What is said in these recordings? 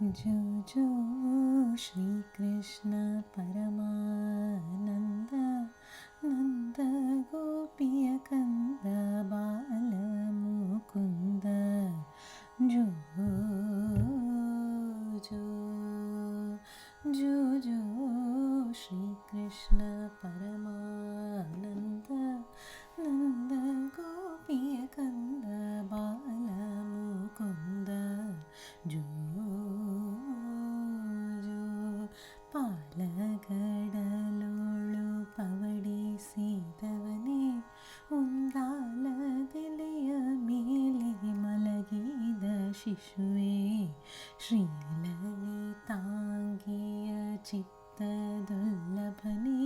ಜೋ ಜೋ ಶ್ರೀಕೃಷ್ಣ ಪರಮಾನಂದ ನಂದ ಗೋಪಿಯ ಕಂದ ಬಾಲ ಮುಕುಂದ ಜೋ ಜೋ ಜೋ ಜೋ ಶ್ರೀಕೃಷ್ಣ ಪರಮಾನಂದ ನಂದ ಗೋಪಿಯ ಕಂದ ಬಾಲ ಮುಕುಂದ ಜೋ ಜೋ ಪಾಲಗಡಲೋಳು ಪವಡಿಸಿದವನೇ ಉಂದಾಲದೆಲೆಯ ಮೇಲೆ ಮಲಗಿದ ಶಿಶುವೆ ಶ್ರೀಲಲಿತಾಂಗಿಯ ಚಿತ್ತದುಲ್ಲಭನೇ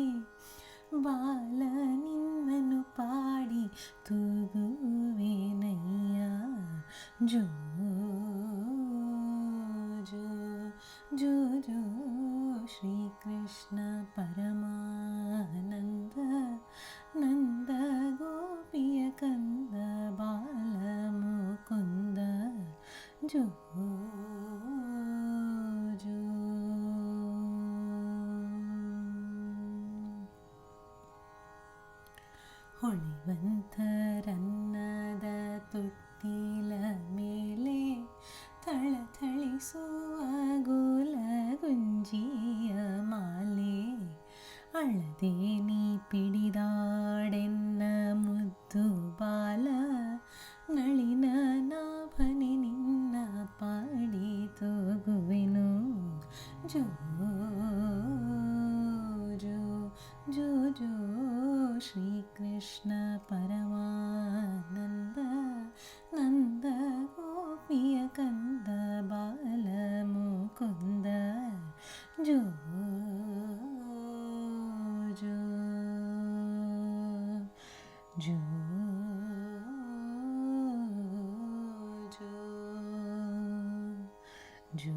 ಬಾಲ ನಿನ್ನನು ಪಾಡಿ ತೂಗುವೆನಯ್ಯ ಜೋ ಜೋ ಜೋ ಜೋ ಶ್ರೀಕೃಷ್ಣ ಪರಮಾನಂದ ನಂದ ಗೋಪಿಯ ಕಂದ ಬಾಲ ಮುಕುಂದ ಜೋ ಜೋ ಹೊಳೆವಂತರನ್ನದ ತೊಟ್ಟಿಲ ಮೇಲೆ ಥಳಥಳಿಸುವ ಗೋಲ ಗುಂಜಿಯ ಮಾಲೆ ಅಳದೆ ನೀ ಪಿಡಿದಾಡೆನ್ನ ಮುದ್ದು ಬಾಲ ನಳಿನ ನಾಭನೆ ನಿನ್ನ ಪಾಡಿ ತೋಗುವೆನು ಜೋ ಜೋ ಜೋ ಜೋ ಶ್ರೀಕೃಷ್ಣ ಪರಮಾನಂದ ನಂದ ಗೋಪಿಯ ಕಂದ ಬಾಲ ಮುಕುಂದ ಜೋ ಜೋ ಜೋ ಜೋ ಜೋ